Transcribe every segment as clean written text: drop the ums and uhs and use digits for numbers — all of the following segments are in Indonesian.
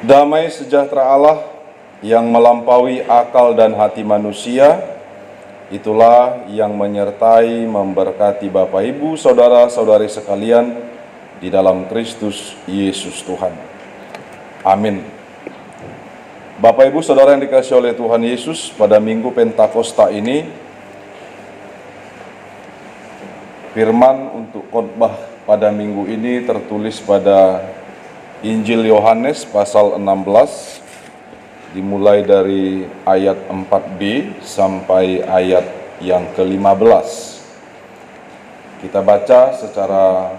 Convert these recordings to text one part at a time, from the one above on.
Damai sejahtera Allah yang melampaui akal dan hati manusia, itulah yang menyertai memberkati Bapak Ibu, saudara-saudari sekalian di dalam Kristus Yesus Tuhan. Amin. Bapak Ibu saudara yang dikasihi oleh Tuhan Yesus, pada Minggu Pentakosta ini, firman untuk khotbah pada minggu ini tertulis pada Injil Yohanes pasal 16, dimulai dari ayat 4b sampai ayat yang ke-15. Kita baca secara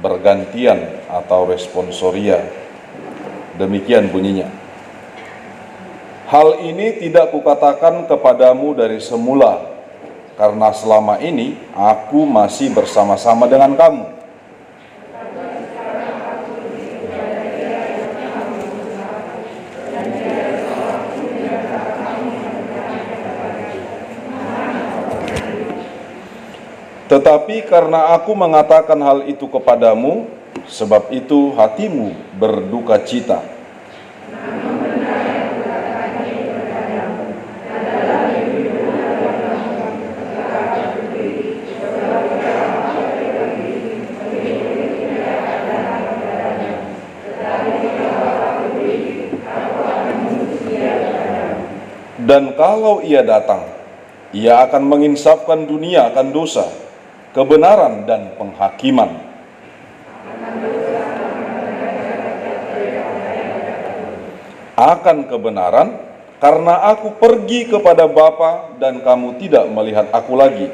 bergantian atau responsoria. Demikian bunyinya. Hal ini tidak kukatakan kepadamu dari semula, karena selama ini aku masih bersama-sama dengan kamu. Tetapi karena aku mengatakan hal itu kepadamu, sebab itu hatimu berduka cita. Dan kalau ia datang, ia akan menginsafkan dunia akan dosa, kebenaran dan penghakiman. Akan kebenaran, karena aku pergi kepada Bapa dan kamu tidak melihat aku lagi.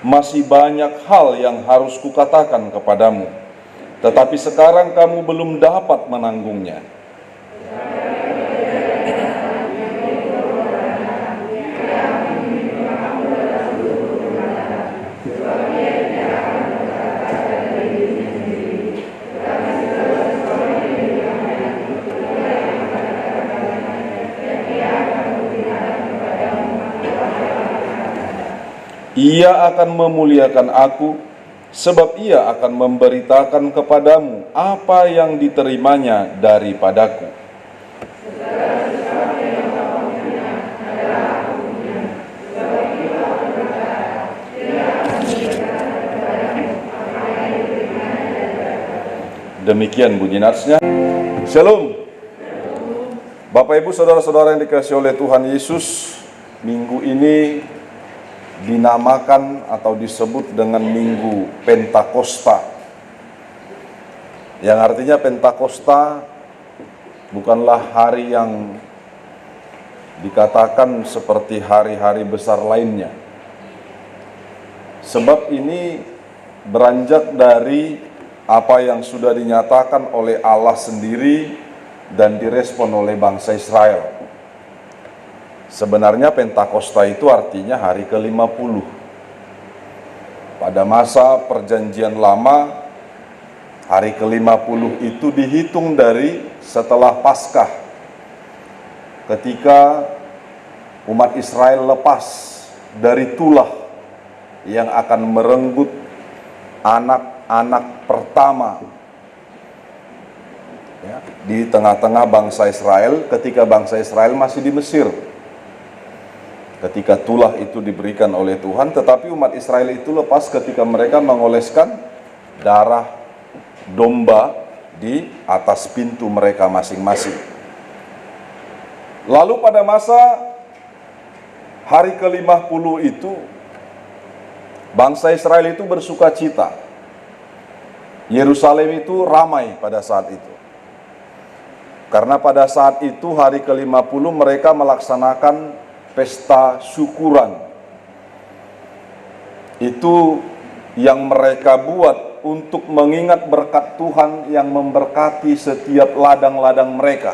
Masih banyak hal yang harus kukatakan kepadamu, tetapi sekarang kamu belum dapat menanggungnya. Ia akan memuliakan aku, sebab ia akan memberitakan kepadamu apa yang diterimanya daripadaku. Demikian bunyi natsnya. Shalom. Bapak Ibu saudara-saudara yang dikasihi oleh Tuhan Yesus, minggu ini dinamakan atau disebut dengan Minggu Pentakosta, yang artinya Pentakosta bukanlah hari yang dikatakan seperti hari-hari besar lainnya, sebab ini beranjak dari apa yang sudah dinyatakan oleh Allah sendiri dan direspon oleh bangsa Israel. Sebenarnya Pentakosta itu artinya hari ke-50. Pada masa perjanjian lama, hari ke-50 itu dihitung dari setelah Paskah, ketika umat Israel lepas dari tulah yang akan merenggut anak-anak pertama ya, di tengah-tengah bangsa Israel ketika bangsa Israel masih di Mesir. Ketika tulah itu diberikan oleh Tuhan, tetapi umat Israel itu lepas ketika mereka mengoleskan darah domba di atas pintu mereka masing-masing. Lalu pada masa hari ke-50 itu, bangsa Israel itu bersuka cita. Yerusalem itu ramai pada saat itu. Karena pada saat itu hari ke-50 mereka melaksanakan pesta syukuran. Itu yang mereka buat untuk mengingat berkat Tuhan yang memberkati setiap ladang-ladang mereka.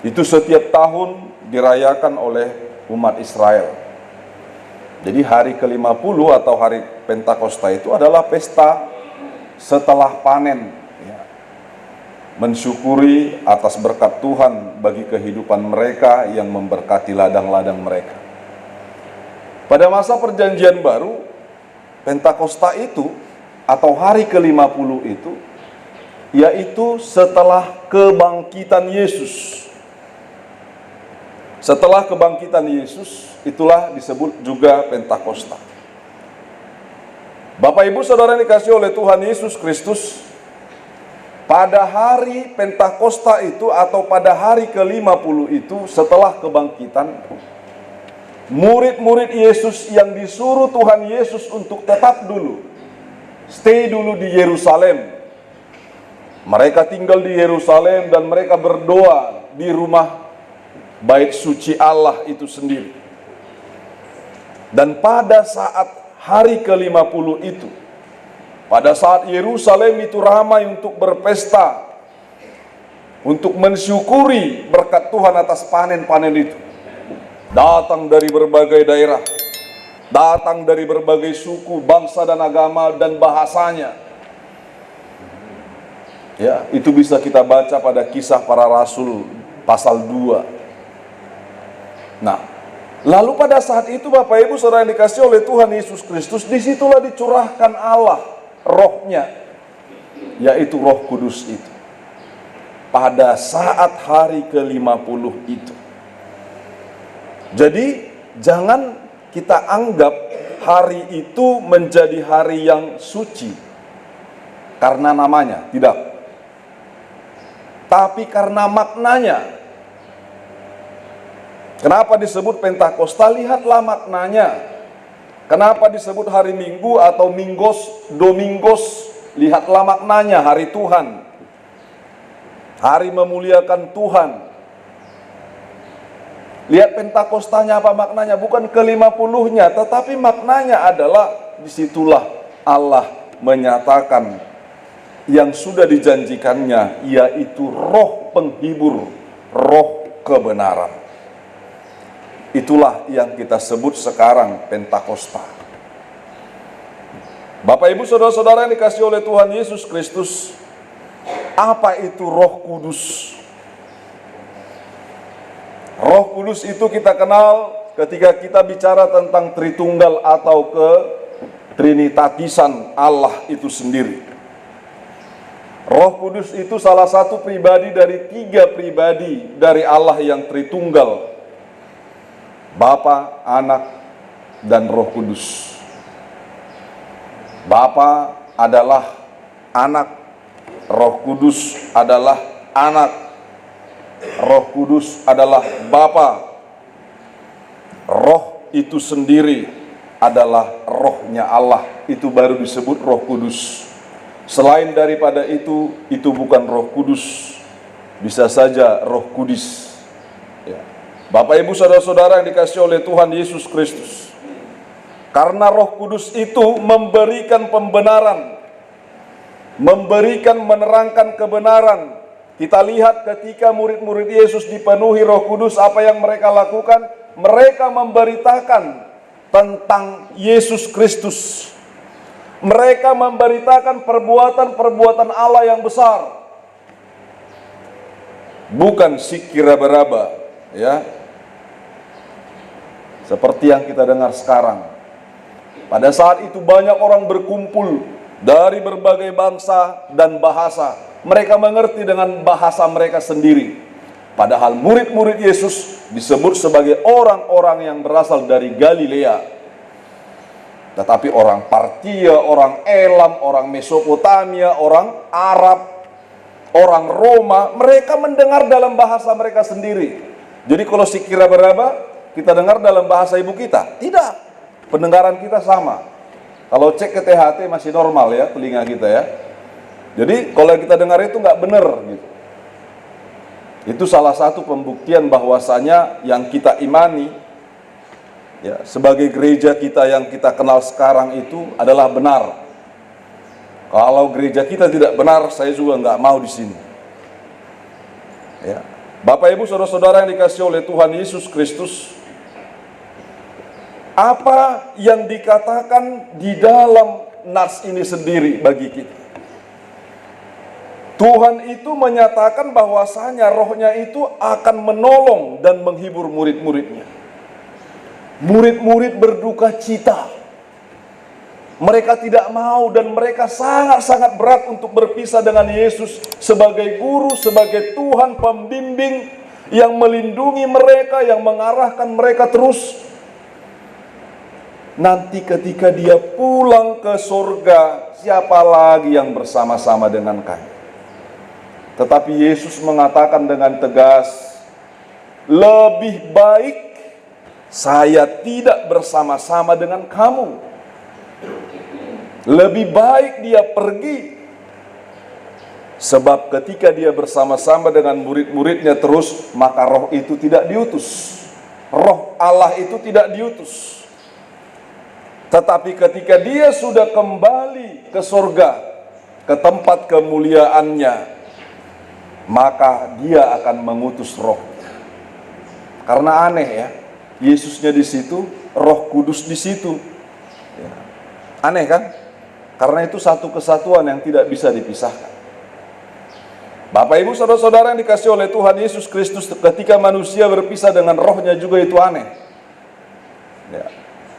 Itu setiap tahun dirayakan oleh umat Israel. Jadi hari ke-50 atau hari Pentakosta itu adalah pesta setelah panen, mensyukuri atas berkat Tuhan bagi kehidupan mereka yang memberkati ladang-ladang mereka. Pada masa perjanjian baru, Pentakosta itu atau hari ke-50 itu, yaitu setelah kebangkitan Yesus. Setelah kebangkitan Yesus, itulah disebut juga Pentakosta. Bapak Ibu Saudara yang dikasihi oleh Tuhan Yesus Kristus, pada hari Pentakosta itu atau pada hari ke-50 itu setelah kebangkitan, murid-murid Yesus yang disuruh Tuhan Yesus untuk tetap dulu, stay dulu di Yerusalem. Mereka tinggal di Yerusalem dan mereka berdoa di rumah Bait suci Allah itu sendiri. Dan pada saat hari ke-50 itu, pada saat Yerusalem itu ramai untuk berpesta, untuk mensyukuri berkat Tuhan atas panen-panen itu, datang dari berbagai daerah, datang dari berbagai suku, bangsa dan agama dan bahasanya. Ya, itu bisa kita baca pada Kisah Para Rasul pasal 2. Nah, lalu pada saat itu Bapak Ibu Saudara yang dikasihi oleh Tuhan Yesus Kristus, disitulah dicurahkan Allah rohnya, yaitu Roh Kudus itu. Pada saat hari ke-50 itu. Jadi, jangan kita anggap hari itu menjadi hari yang suci karena namanya, tidak. Tapi karena maknanya. Kenapa disebut Pentakosta? Lihatlah maknanya. Kenapa disebut hari Minggu atau Mingos, Domingos? Lihatlah maknanya, hari Tuhan. Hari memuliakan Tuhan. Lihat Pentakostanya apa maknanya? Bukan ke-50-nya, tetapi maknanya adalah disitulah Allah menyatakan yang sudah dijanjikannya, yaitu roh penghibur, roh kebenaran. Itulah yang kita sebut sekarang Pentakosta. Bapak Ibu Saudara-saudara yang dikasihi oleh Tuhan Yesus Kristus, apa itu Roh Kudus? Roh Kudus itu kita kenal ketika kita bicara tentang Tritunggal atau Trinitatisan Allah itu sendiri. Roh Kudus itu salah satu pribadi dari 3 pribadi dari Allah yang Tritunggal. Bapa, Anak, dan Roh Kudus. Bapa adalah Anak, Roh Kudus adalah Anak, Roh Kudus adalah Bapa. Roh itu sendiri adalah rohnya Allah, itu baru disebut Roh Kudus. Selain daripada itu bukan Roh Kudus, bisa saja Roh Kudus. Ya. Bapak Ibu Saudara-saudara yang dikasihi oleh Tuhan Yesus Kristus, karena Roh Kudus itu memberikan pembenaran, memberikan menerangkan kebenaran. Kita lihat ketika murid-murid Yesus dipenuhi Roh Kudus, apa yang mereka lakukan? Mereka memberitakan tentang Yesus Kristus. Mereka memberitakan perbuatan-perbuatan Allah yang besar. Bukan sikira-beraba, ya. Seperti yang kita dengar sekarang. Pada saat itu banyak orang berkumpul dari berbagai bangsa dan bahasa. Mereka mengerti dengan bahasa mereka sendiri. Padahal murid-murid Yesus disebut sebagai orang-orang yang berasal dari Galilea. Tetapi orang Partia, orang Elam, orang Mesopotamia, orang Arab, orang Roma, mereka mendengar dalam bahasa mereka sendiri. Jadi kalau sikira-beraba, kita dengar dalam bahasa ibu kita? Tidak. Pendengaran kita sama. Kalau cek ke THT masih normal ya, telinga kita ya. Jadi kalau kita dengar itu nggak benar gitu. Itu salah satu pembuktian bahwasanya yang kita imani ya, sebagai gereja kita yang kita kenal sekarang itu adalah benar. Kalau gereja kita tidak benar, saya juga nggak mau di sini. Ya. Bapak Ibu Saudara-saudara yang dikasihi oleh Tuhan Yesus Kristus, apa yang dikatakan di dalam nas ini sendiri bagi kita? Tuhan itu menyatakan bahwasanya rohnya itu akan menolong dan menghibur murid-muridnya. Murid-murid berduka cita. Mereka tidak mau dan mereka sangat-sangat berat untuk berpisah dengan Yesus sebagai guru, sebagai Tuhan pembimbing yang melindungi mereka, yang mengarahkan mereka terus. Nanti ketika dia pulang ke surga, siapa lagi yang bersama-sama dengan kami? Tetapi Yesus mengatakan dengan tegas, lebih baik saya tidak bersama-sama dengan kamu. Lebih baik dia pergi. Sebab ketika dia bersama-sama dengan murid-muridnya terus, maka roh itu tidak diutus. Roh Allah itu tidak diutus. Tetapi ketika dia sudah kembali ke surga, ke tempat kemuliaannya, maka dia akan mengutus rohnya. Karena aneh ya, Yesusnya di situ, Roh Kudus di situ. Ya. Aneh kan? Karena itu satu kesatuan yang tidak bisa dipisahkan. Bapak Ibu saudara-saudara yang dikasih oleh Tuhan Yesus Kristus, ketika manusia berpisah dengan rohnya juga itu aneh. Ya.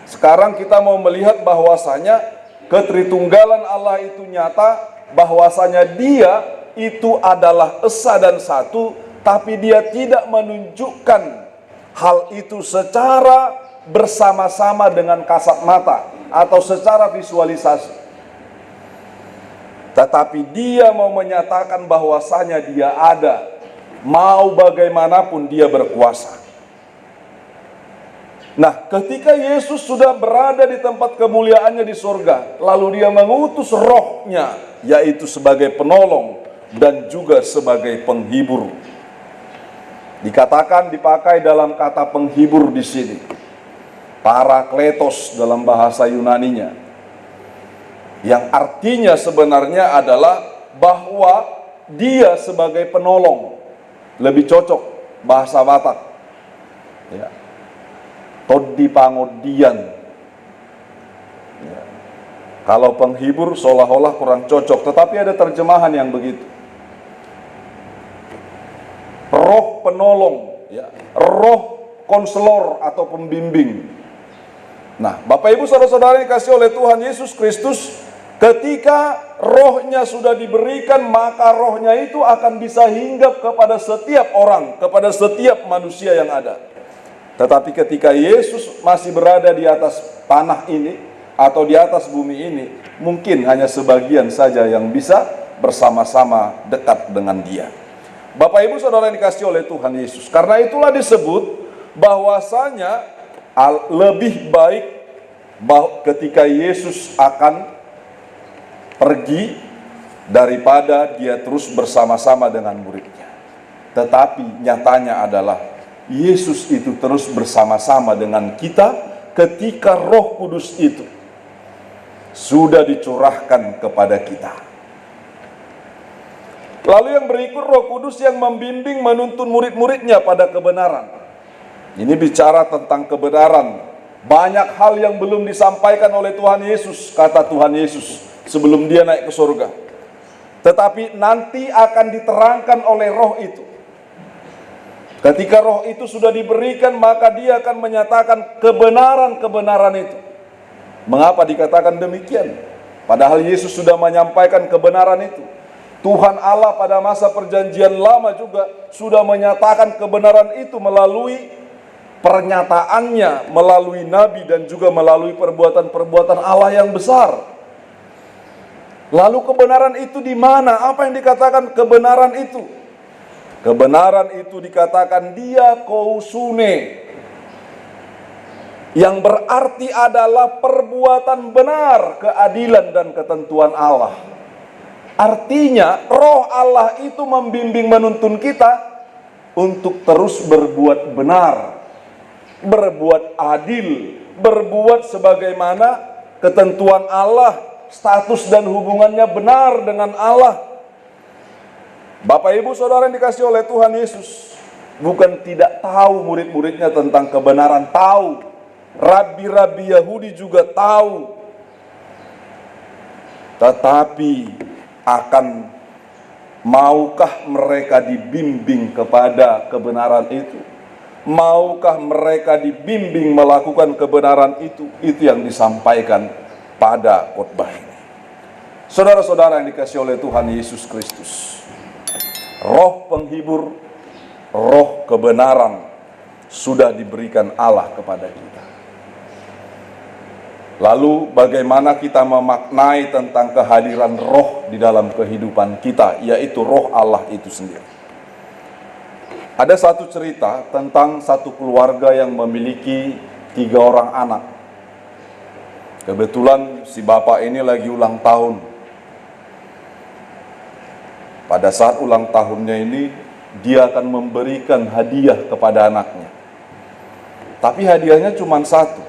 Sekarang kita mau melihat bahwasanya ketritunggalan Allah itu nyata, bahwasanya dia itu adalah esa dan satu, tapi dia tidak menunjukkan hal itu secara bersama-sama dengan kasat mata atau secara visualisasi. Tetapi dia mau menyatakan bahwasanya dia ada, mau bagaimanapun dia berkuasa. Nah, ketika Yesus sudah berada di tempat kemuliaannya di surga, lalu dia mengutus rohnya, yaitu sebagai penolong dan juga sebagai penghibur. Dikatakan dipakai dalam kata penghibur di sini, parakletos dalam bahasa Yunaninya, yang artinya sebenarnya adalah bahwa dia sebagai penolong. Lebih cocok bahasa Batak ya, todi pangodian ya. Kalau penghibur seolah-olah kurang cocok, tetapi ada terjemahan yang begitu. Roh penolong ya, roh konselor atau pembimbing. Nah, Bapak Ibu saudara-saudara yang dikasih oleh Tuhan Yesus Kristus, ketika rohnya sudah diberikan, maka rohnya itu akan bisa hinggap kepada setiap orang, kepada setiap manusia yang ada. Tetapi ketika Yesus masih berada di atas tanah ini atau di atas bumi ini, mungkin hanya sebagian saja yang bisa bersama-sama dekat dengan dia. Bapak Ibu saudara yang dikasih oleh Tuhan Yesus, karena itulah disebut bahwasanya lebih baik ketika Yesus akan pergi daripada dia terus bersama-sama dengan muridnya. Tetapi nyatanya adalah Yesus itu terus bersama-sama dengan kita ketika Roh Kudus itu sudah dicurahkan kepada kita. Lalu yang berikut, Roh Kudus yang membimbing menuntun murid-muridnya pada kebenaran. Ini bicara tentang kebenaran. Banyak hal yang belum disampaikan oleh Tuhan Yesus, kata Tuhan Yesus, sebelum dia naik ke surga. Tetapi nanti akan diterangkan oleh roh itu. Ketika roh itu sudah diberikan, maka dia akan menyatakan kebenaran-kebenaran itu. Mengapa dikatakan demikian? Padahal Yesus sudah menyampaikan kebenaran itu. Tuhan Allah pada masa perjanjian lama juga sudah menyatakan kebenaran itu melalui pernyataannya, melalui nabi dan juga melalui perbuatan-perbuatan Allah yang besar. Lalu kebenaran itu di mana? Apa yang dikatakan kebenaran itu? Kebenaran itu dikatakan diakousune, yang berarti adalah perbuatan benar, keadilan dan ketentuan Allah. Artinya roh Allah itu membimbing menuntun kita untuk terus berbuat benar, berbuat adil, berbuat sebagaimana ketentuan Allah, status dan hubungannya benar dengan Allah. Bapak Ibu saudara yang dikasih oleh Tuhan Yesus, bukan tidak tahu murid-muridnya tentang kebenaran, tahu. Rabi-rabi Yahudi juga tahu. Tetapi maukah mereka dibimbing kepada kebenaran itu? Maukah mereka dibimbing melakukan kebenaran itu? Itu yang disampaikan pada khotbah ini. Saudara-saudara yang dikasihi oleh Tuhan Yesus Kristus, roh penghibur, roh kebenaran sudah diberikan Allah kepada kita. Lalu bagaimana kita memaknai tentang kehadiran roh di dalam kehidupan kita, yaitu roh Allah itu sendiri. Ada satu cerita tentang satu keluarga yang memiliki 3 orang anak. Kebetulan si bapak ini lagi ulang tahun. Pada saat ulang tahunnya ini, dia akan memberikan hadiah kepada anaknya. Tapi hadiahnya cuma satu,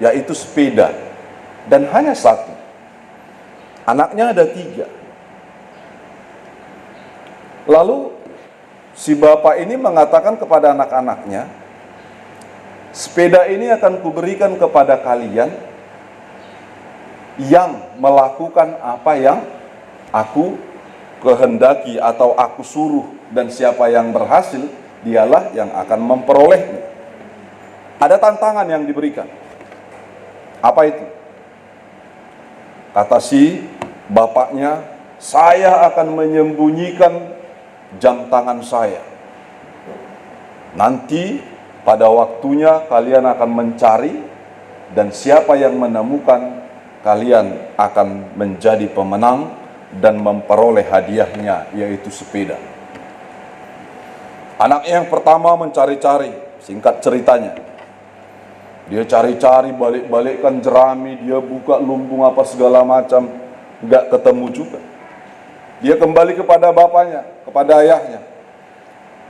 yaitu sepeda. Dan hanya satu. Anaknya ada 3. Lalu si bapak ini mengatakan kepada anak-anaknya, sepeda ini akan kuberikan kepada kalian yang melakukan apa yang aku kehendaki atau aku suruh, dan siapa yang berhasil, dialah yang akan memperolehnya. Ada tantangan yang diberikan. Apa itu? Kata si bapaknya, saya akan menyembunyikan jam tangan saya. Nanti pada waktunya kalian akan mencari, dan siapa yang menemukan, kalian akan menjadi pemenang dan memperoleh hadiahnya, yaitu sepeda. Anaknya yang pertama mencari-cari, singkat ceritanya. Dia cari-cari, balik-balikkan jerami, dia buka lumbung apa segala macam, nggak ketemu juga. Dia kembali kepada bapaknya, kepada ayahnya.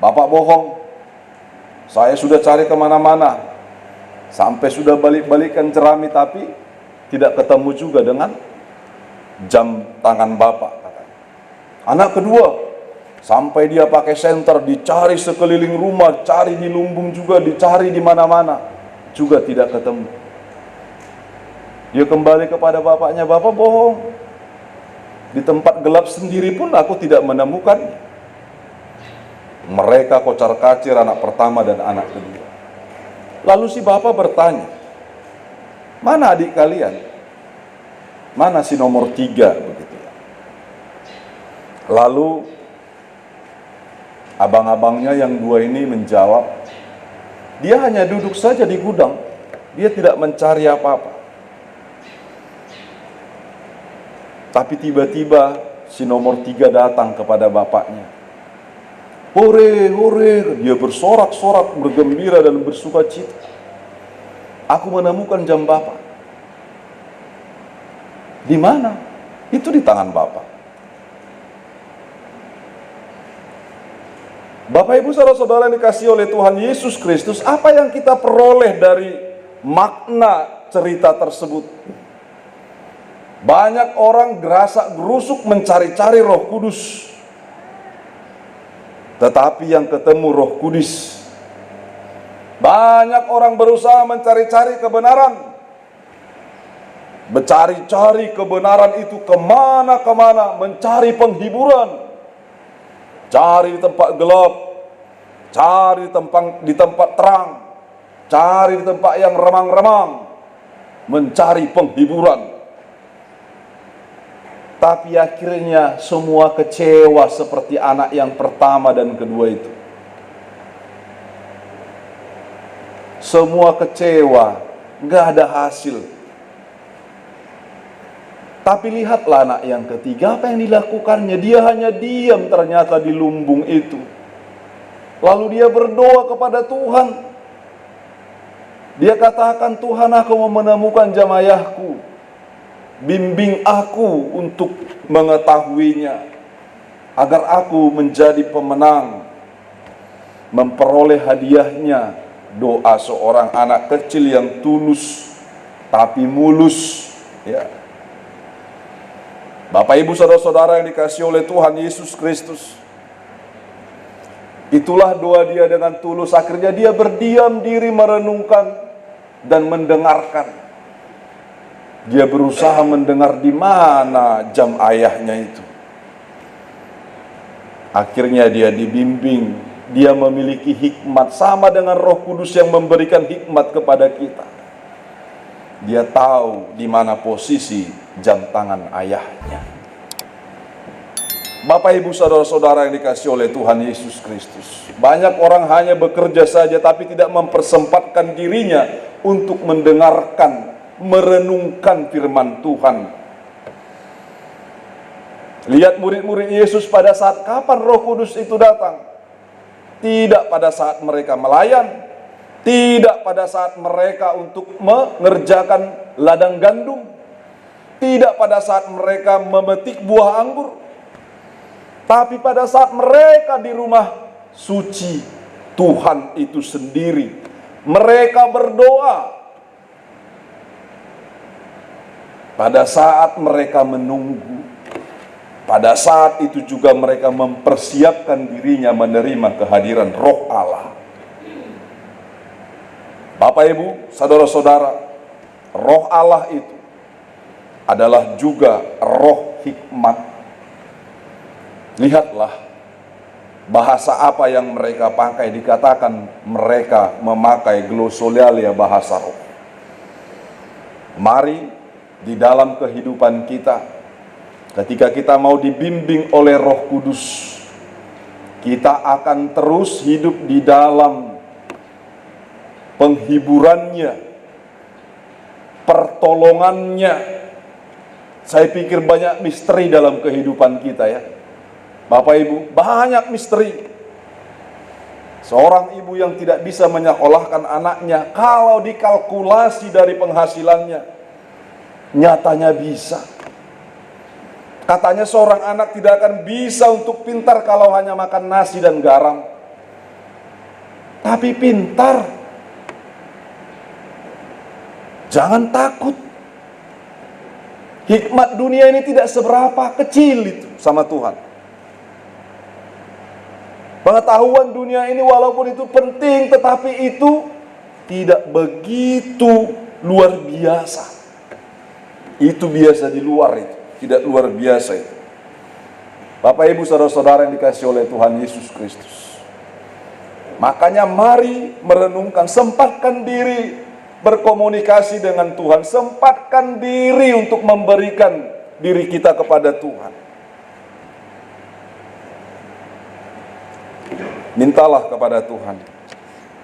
Bapak bohong, saya sudah cari kemana-mana, sampai sudah balik-balikkan jerami, tapi tidak ketemu juga dengan jam tangan bapak, katanya. Anak kedua, sampai dia pakai senter, dicari sekeliling rumah, cari di lumbung juga, dicari di mana-mana, juga tidak ketemu. Dia kembali kepada bapaknya, bapak bohong, di tempat gelap sendiri pun aku tidak menemukan. Mereka kocar-kacir, anak pertama dan anak kedua. Lalu si bapak bertanya, mana adik kalian? Mana si nomor 3 begitu ya. Lalu abang-abangnya yang 2 ini menjawab, dia hanya duduk saja di gudang, dia tidak mencari apa-apa. Tapi tiba-tiba si nomor 3 datang kepada bapaknya. Hore, hore, dia bersorak-sorak, bergembira dan bersuka cita. Aku menemukan jam bapak. Di mana? Itu di tangan bapak. Bapak Ibu saudara-saudara yang dikasihi oleh Tuhan Yesus Kristus, apa yang kita peroleh dari makna cerita tersebut? Banyak orang gerasak gerusuk mencari-cari Roh Kudus, tetapi yang ketemu Roh Kudus. Banyak orang berusaha mencari-cari kebenaran, mencari-cari kebenaran itu kemana-kemana, mencari penghiburan, cari di tempat gelap, cari di tempat terang, cari di tempat yang remang-remang, mencari penghiburan. Tapi akhirnya semua kecewa seperti anak yang pertama dan kedua itu. Semua kecewa, nggak ada hasil. Tapi lihatlah anak yang ketiga, apa yang dilakukannya. Dia hanya diam ternyata di lumbung itu. Lalu dia berdoa kepada Tuhan. Dia katakan, Tuhan, aku mau menemukan jam ayahku. Bimbing aku untuk mengetahuinya, agar aku menjadi pemenang, memperoleh hadiahnya. Doa seorang anak kecil yang tulus tapi mulus, ya. Bapak Ibu saudara-saudara yang dikasihi oleh Tuhan Yesus Kristus, itulah doa dia dengan tulus. Akhirnya dia berdiam diri merenungkan dan mendengarkan. Dia berusaha mendengar di mana jam ayahnya itu. Akhirnya dia dibimbing, dia memiliki hikmat sama dengan Roh Kudus yang memberikan hikmat kepada kita. Dia tahu di mana posisi jam tangan ayahnya. Bapak, Ibu, saudara-saudara yang dikasihi oleh Tuhan Yesus Kristus, banyak orang hanya bekerja saja tapi tidak mempersempatkan dirinya untuk mendengarkan, merenungkan firman Tuhan. Lihat murid-murid Yesus pada saat kapan Roh Kudus itu datang. Tidak pada saat mereka melayan, tidak pada saat mereka untuk mengerjakan ladang gandum, tidak pada saat mereka memetik buah anggur, tapi pada saat mereka di rumah suci Tuhan itu sendiri. Mereka berdoa. Pada saat mereka menunggu, pada saat itu juga mereka mempersiapkan dirinya menerima kehadiran Roh Allah. Bapak, Ibu, saudara-saudara, Roh Allah itu adalah juga roh hikmat. Lihatlah bahasa apa yang mereka pakai, dikatakan mereka memakai glosolalia, bahasa roh. Mari di dalam kehidupan kita, ketika kita mau dibimbing oleh Roh Kudus, kita akan terus hidup di dalam penghiburannya, pertolongannya. Saya pikir banyak misteri dalam kehidupan kita ya. Bapak, Ibu, banyak misteri. Seorang ibu yang tidak bisa menyekolahkan anaknya, kalau dikalkulasi dari penghasilannya, nyatanya bisa. Katanya seorang anak tidak akan bisa untuk pintar kalau hanya makan nasi dan garam. Tapi pintar. Jangan takut. Hikmat dunia ini tidak seberapa, kecil itu sama Tuhan. Pengetahuan dunia ini walaupun itu penting, tetapi itu tidak begitu luar biasa. Itu biasa di luar itu, tidak luar biasa itu. Bapak, Ibu, saudara-saudara yang dikasihi oleh Tuhan Yesus Kristus, makanya mari merenungkan, sempatkan diri berkomunikasi dengan Tuhan, sempatkan diri untuk memberikan diri kita kepada Tuhan. Mintalah kepada Tuhan,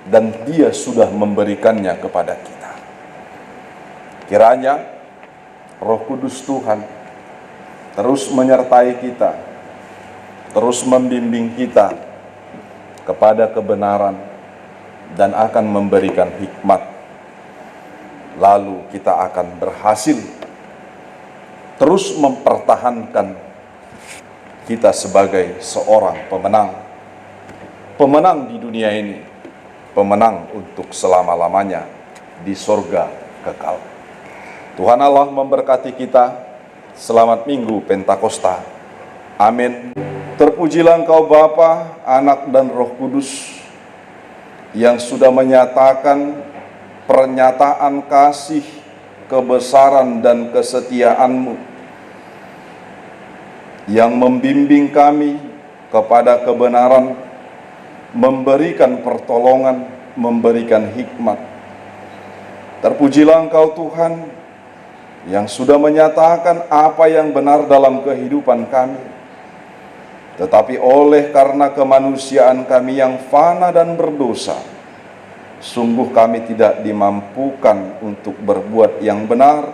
dan Dia sudah memberikannya kepada kita. Kiranya Roh Kudus Tuhan terus menyertai kita, terus membimbing kita kepada kebenaran, dan akan memberikan hikmat. Lalu kita akan berhasil terus mempertahankan kita sebagai seorang pemenang. Pemenang di dunia ini, pemenang untuk selama-lamanya di sorga kekal. Tuhan Allah memberkati kita. Selamat Minggu Pentakosta. Amin. Terpujilah Engkau Bapa, Anak, dan Roh Kudus, yang sudah menyatakan pernyataan kasih, kebesaran, dan kesetiaan-Mu, yang membimbing kami kepada kebenaran, memberikan pertolongan, memberikan hikmat. Terpujilah Engkau Tuhan, yang sudah menyatakan apa yang benar dalam kehidupan kami. Tetapi oleh karena kemanusiaan kami yang fana dan berdosa, sungguh kami tidak dimampukan untuk berbuat yang benar.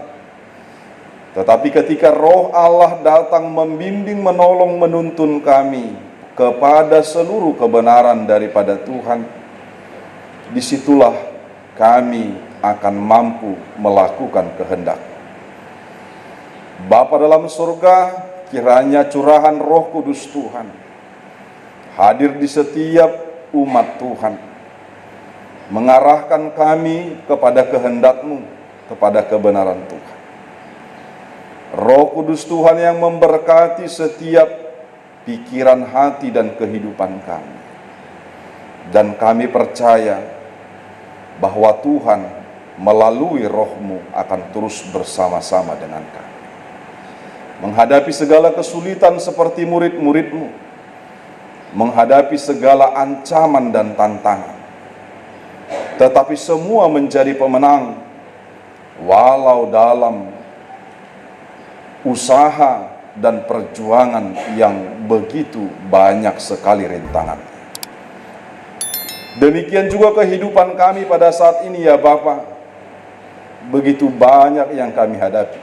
Tetapi ketika Roh Allah datang membimbing, menolong, menuntun kami kepada seluruh kebenaran daripada Tuhan, disitulah kami akan mampu melakukan kehendak Bapa dalam surga. Kiranya curahan Roh Kudus Tuhan hadir di setiap umat Tuhan, mengarahkan kami kepada kehendak-Mu, kepada kebenaran Tuhan. Roh Kudus Tuhan yang memberkati setiap pikiran, hati, dan kehidupan kami. Dan kami percaya bahwa Tuhan melalui Roh-Mu akan terus bersama-sama dengan kami, menghadapi segala kesulitan seperti murid-murid-Mu, menghadapi segala ancaman dan tantangan, tetapi semua menjadi pemenang walau dalam usaha dan perjuangan yang begitu banyak sekali rintangan. Demikian juga kehidupan kami pada saat ini ya Bapa, begitu banyak yang kami hadapi.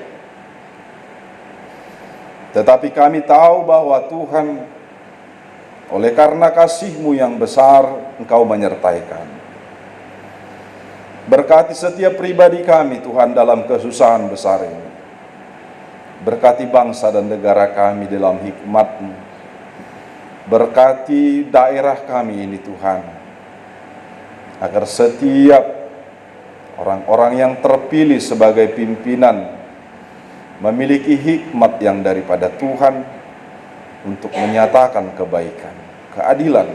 Tetapi kami tahu bahwa Tuhan, oleh karena kasih-Mu yang besar, Engkau menyertai kami. Berkati setiap pribadi kami Tuhan dalam kesusahan besar ini. Berkati bangsa dan negara kami dalam hikmat-Mu. Berkati daerah kami ini Tuhan, agar setiap orang-orang yang terpilih sebagai pimpinan memiliki hikmat yang daripada Tuhan untuk menyatakan kebaikan, keadilan,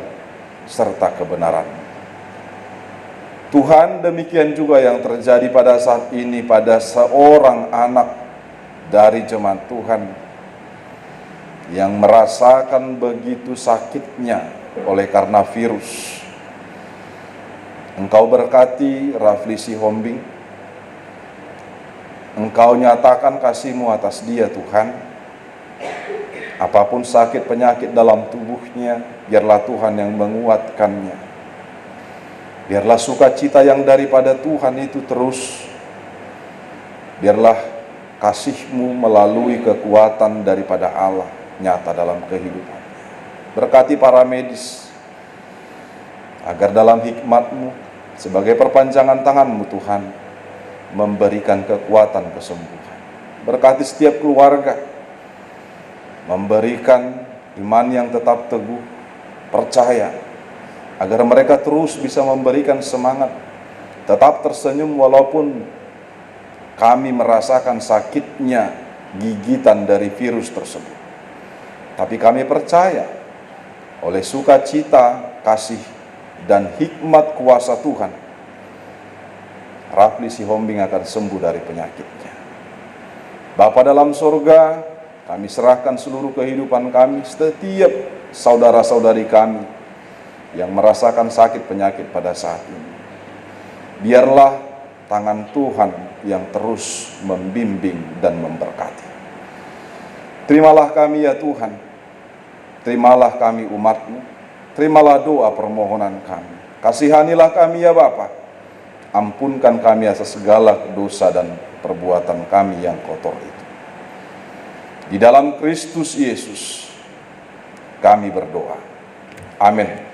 serta kebenaran. Tuhan, demikian juga yang terjadi pada saat ini pada seorang anak dari jemaat Tuhan yang merasakan begitu sakitnya oleh karena virus. Engkau berkati Rafli Sihombing, Engkau nyatakan kasih-Mu atas dia Tuhan. Apapun sakit penyakit dalam tubuhnya, biarlah Tuhan yang menguatkannya. Biarlah sukacita yang daripada Tuhan itu terus, biarlah kasih-Mu melalui kekuatan daripada Allah nyata dalam kehidupan. Berkati para medis, agar dalam hikmat-Mu sebagai perpanjangan tangan-Mu Tuhan, memberikan kekuatan kesembuhan. Berkati setiap keluarga, memberikan iman yang tetap teguh, percaya, agar mereka terus bisa memberikan semangat, tetap tersenyum walaupun kami merasakan sakitnya gigitan dari virus tersebut. Tapi kami percaya oleh sukacita, kasih, dan hikmat kuasa Tuhan, Rafli Sihombing akan sembuh dari penyakitnya. Bapa dalam surga, kami serahkan seluruh kehidupan kami, setiap saudara-saudari kami yang merasakan sakit penyakit pada saat ini. Biarlah tangan Tuhan yang terus membimbing dan memberkati. Terimalah kami ya Tuhan, terimalah kami umat-Mu, terimalah doa permohonan kami. Kasihanilah kami ya Bapa, ampunkan kami atas segala dosa dan perbuatan kami yang kotor itu. Di dalam Kristus Yesus kami berdoa. Amin.